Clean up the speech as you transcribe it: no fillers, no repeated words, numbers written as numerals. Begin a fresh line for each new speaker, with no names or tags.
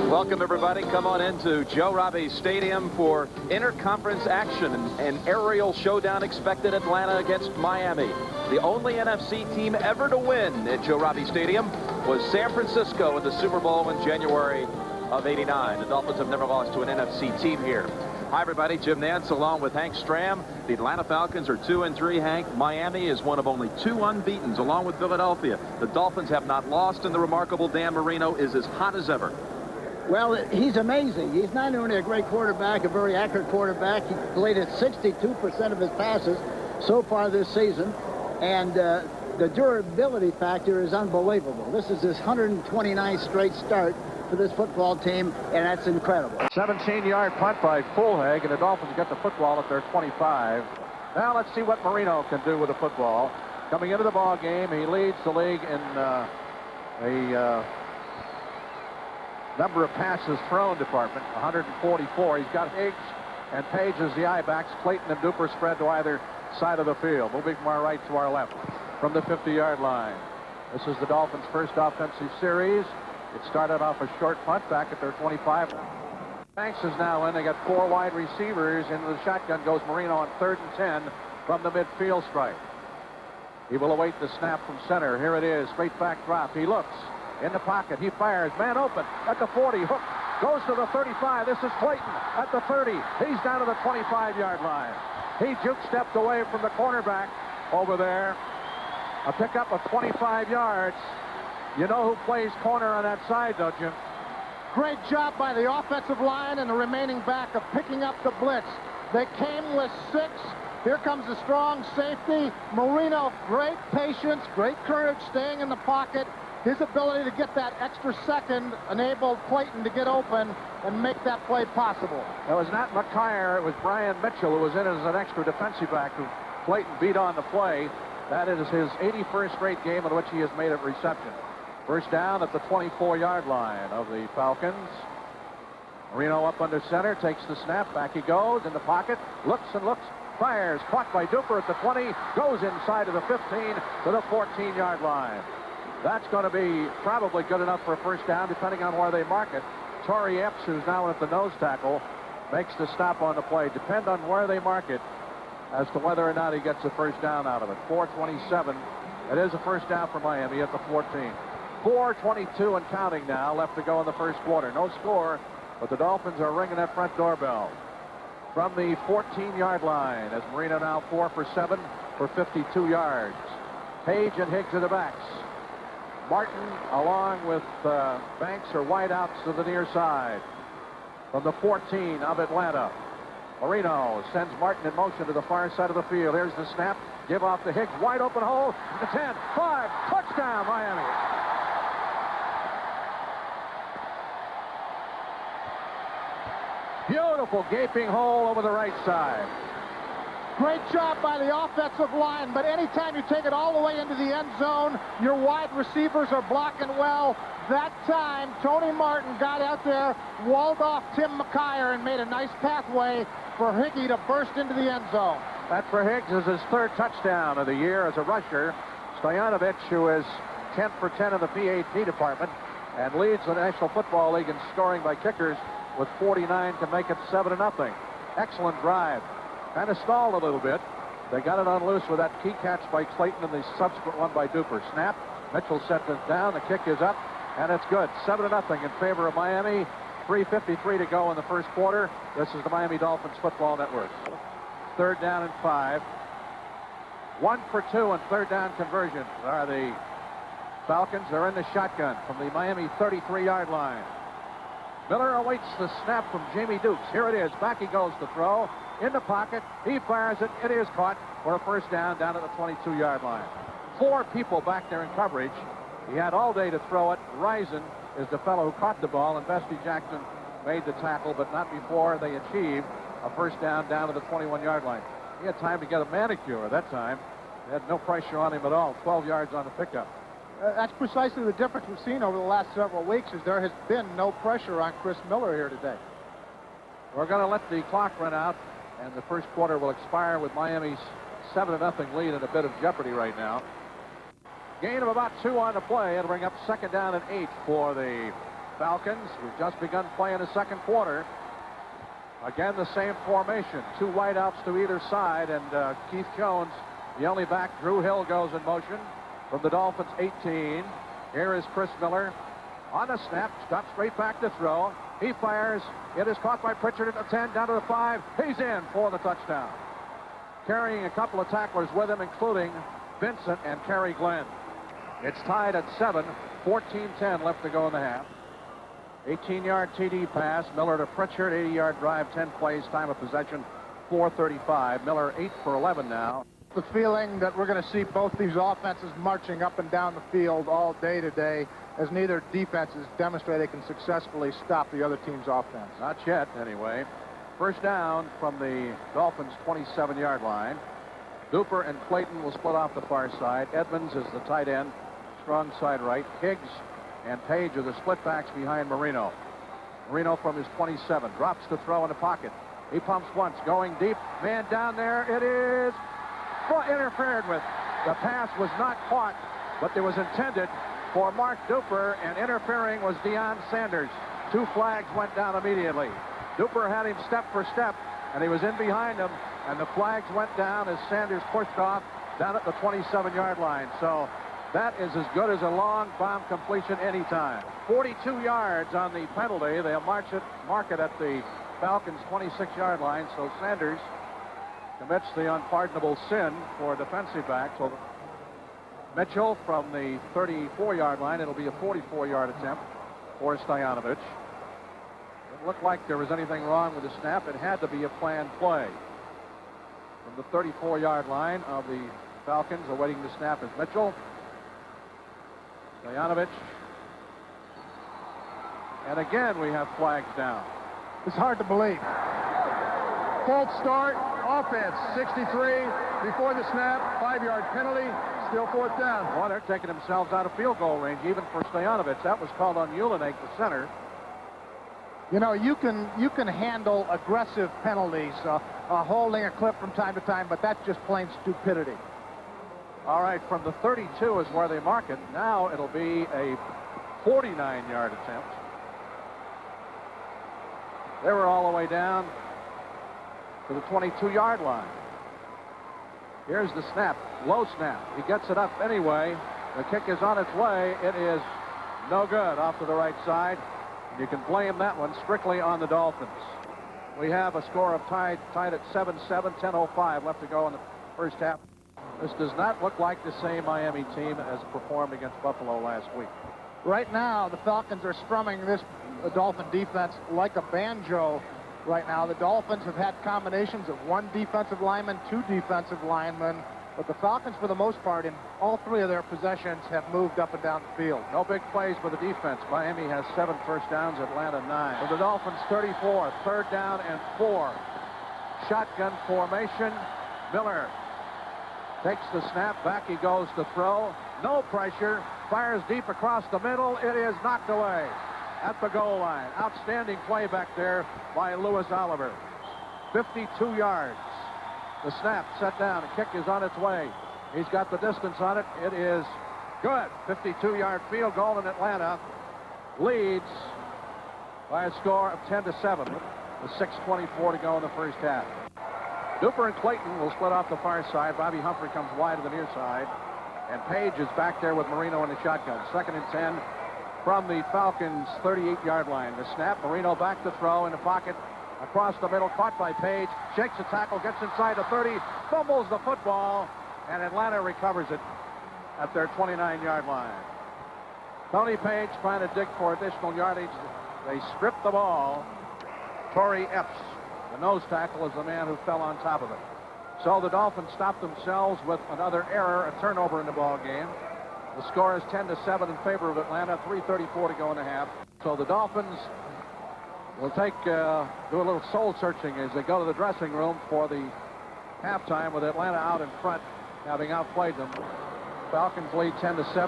Welcome, everybody. Come on into Joe Robbie Stadium for interconference action. An aerial showdown expected. Atlanta against Miami. The only NFC team ever to win at Joe Robbie Stadium was San Francisco in the Super Bowl in January of '89. The Dolphins have never lost to an NFC team here. Hi, everybody. Jim Nantz along with Hank Stram. The Atlanta Falcons are 2-3, Hank. Miami is one of only 2 unbeatens, along with Philadelphia. The Dolphins have not lost, and the remarkable Dan Marino is as hot as ever.
Well, he's amazing. He's not only a great quarterback, a very accurate quarterback. He completed 62% of his passes so far this season. And the durability factor is unbelievable. This is his 129th straight start for this football team, and that's incredible.
17-yard punt by Fulhag, and the Dolphins get the football at their 25. Now let's see what Marino can do with the football. Coming into the ball game, he leads the league in a number of passes thrown department, 144. He's got Higgs and Page as the I-backs. Clayton and Duper spread to either side of the field, moving from our right to our left from the 50-yard line. This is the Dolphins' first offensive series. It started off a short punt back at their 25. Banks is now in. They got 4 wide receivers. Into the shotgun goes Marino on 3rd and 10 from the midfield stripe. He will await the snap from center. Here it is. Straight back drop. He looks in the pocket. He fires. Man open at the 40. Hook goes to the 35. This is Clayton at the 30. He's down to the 25-yard line. He juke stepped away from the cornerback over there. A pickup of 25 yards. You know who plays corner on that side, don't you?
Great job by the offensive line and the remaining back of picking up the blitz. They came with 6. Here comes the strong safety. Marino, great patience, great courage, staying in the pocket. His ability to get that extra second enabled Clayton to get open and make that play possible.
It was not McKyer, it was Brian Mitchell who was in as an extra defensive back who Clayton beat on the play. That is his 81st straight game in which he has made a reception. First down at the 24-yard line of the Falcons. Marino up under center, takes the snap, back he goes, in the pocket, looks and looks, fires, caught by Duper at the 20, goes inside of the 15 to the 14-yard line. That's going to be probably good enough for a first down, depending on where they mark it. Torrey Epps, who's now at the nose tackle, makes the stop on the play. Depend on where they mark it as to whether or not he gets a first down out of it. 4:27. It is a first down for Miami at the 14. 4:22 and counting now left to go in the first quarter. No score, but the Dolphins are ringing that front doorbell. From the 14-yard line, as Marino now 4 for 7 for 52 yards. Page and Higgs are the backs. Martin, along with Banks, are wideouts to the near side. From the 14 of Atlanta, Marino sends Martin in motion to the far side of the field. Here's the snap. Give off to Higgs. Wide open hole. The 10, 5, touchdown, Miami. Beautiful gaping hole over the right side.
Great job by the offensive line, but anytime you take it all the way into the end zone, your wide receivers are blocking well. That time, Tony Martin got out there, walled off Tim McKyer, and made a nice pathway for Higgy to burst into the end zone.
That for Higgs is his 3rd touchdown of the year as a rusher. Stoyanovich, who is 10 for 10 in the PAT department and leads the National Football League in scoring by kickers with 49 to make it 7-0. Excellent drive. Kind of stalled a little bit. They got it on loose with that key catch by Clayton and the subsequent one by Duper. Snap. Mitchell sets it down. The kick is up, and it's good. 7-0 in favor of Miami. 3:53 to go in the first quarter. This is the Miami Dolphins Football Network. 3rd down and 5. 1 for 2 on 3rd down conversions are the Falcons. They're in the shotgun from the Miami 33-yard line. Miller awaits the snap from Jamie Dukes. Here it is. Back he goes to throw. In the pocket. He fires it. It is caught for a first down at the 22-yard line. 4 people back there in coverage. He had all day to throw it. Rison is the fellow who caught the ball, and Bestie Jackson made the tackle, but not before they achieved a first down to the 21-yard line. He had time to get a manicure at that time. They had no pressure on him at all. 12 yards on the pickup.
That's precisely the difference we've seen over the last several weeks, is there has been no pressure on Chris Miller here today.
We're going to let the clock run out, and the first quarter will expire with Miami's 7-0 lead in a bit of jeopardy right now. Gain of about 2 on the play. It'll bring up 2nd down and 8 for the Falcons, who've just begun playing the second quarter. Again, the same formation. 2 wideouts to either side, and Keith Jones, the only back. Drew Hill goes in motion from the Dolphins 18. Here is Chris Miller on the snap, steps straight back to throw. He fires. It is caught by Pritchard at the 10, down to the 5. He's in for the touchdown. Carrying a couple of tacklers with him, including Vincent and Kerry Glenn. It's tied at 7, 14-10 left to go in the half. 18-yard TD pass. Miller to Pritchard, 80-yard drive, 10 plays, time of possession, 4:35. Miller 8 for 11 now.
The feeling that we're going to see both these offenses marching up and down the field all day today, as neither defenses demonstrate they can successfully stop the other team's offense.
Not yet, anyway. First down from the Dolphins' 27-yard line. Duper and Clayton will split off the far side. Edmonds is the tight end, strong side right. Higgs and Page are the split backs behind Marino. Marino from his 27 drops to throw in the pocket. He pumps once, going deep. Man down there. It is interfered with. The pass was not caught, but it was intended for Mark Duper, and interfering was Deion Sanders. 2 flags went down immediately. Duper had him step for step, and he was in behind him, and the flags went down as Sanders pushed off down at the 27-yard line. So that is as good as a long bomb completion anytime. 42 yards on the penalty. They'll mark it at the Falcons' 26-yard line. So Sanders commits the unpardonable sin for a defensive back. So Mitchell from the 34-yard line. It'll be a 44-yard attempt for Stoyanovich. Didn't look like there was anything wrong with the snap. It had to be a planned play. From the 34-yard line of the Falcons, awaiting the snap is Mitchell. Stoyanovich. And again, we have flags down.
It's hard to believe.
False start, offense, 63. Before the snap, 5-yard penalty, still 4th down.
Well, they're taking themselves out of field goal range, even for Stoyanovich. That was called on Ulenek, the center.
You know, you can handle aggressive penalties, holding a clip from time to time, but that's just plain stupidity.
All right, from the 32 is where they mark it. Now it'll be a 49-yard attempt. They were all the way down to the 22-yard line. Here's the snap, low snap. He gets it up anyway. The kick is on its way. It is no good off to the right side. You can blame that one strictly on the Dolphins. We have a score of tied at 7-7, 10:05 left to go in the first half. This does not look like the same Miami team as performed against Buffalo last week.
Right now, the Falcons are strumming this Dolphin defense like a banjo right now. The Dolphins have had combinations of 1 defensive lineman, 2 defensive linemen, but the Falcons, for the most part, in all 3 of their possessions, have moved up and down the field.
No big plays for the defense. Miami has 7 first downs, Atlanta 9. For the Dolphins, 34, 3rd down and 4. Shotgun formation. Miller takes the snap, back he goes to throw. No pressure, fires deep across the middle. It is knocked away at the goal line. Outstanding play back there by Lewis Oliver. 52 yards. The snap set down, the kick is on its way. He's got the distance on it. It is good. 52-yard field goal, and Atlanta leads by a score of 10-7 with 6:24 to go in the first half. Duper and Clayton will split off the far side. Bobby Humphrey comes wide to the near side. And Page is back there with Marino in the shotgun. 2nd and 10 from the Falcons' 38-yard line. The snap, Marino back to throw in the pocket. Across the middle, caught by Page. Shakes the tackle, gets inside the 30, fumbles the football, and Atlanta recovers it at their 29-yard line. Tony Page trying to dig for additional yardage. They strip the ball. Torrey Epps, the nose tackle, is the man who fell on top of it. So the Dolphins stop themselves with another error, a turnover in the ball game. The score is 10-7 in favor of Atlanta, 3:34 to go in the half. So the Dolphins will do a little soul searching as they go to the dressing room for the halftime with Atlanta out in front, having outplayed them. Falcons lead 10-7.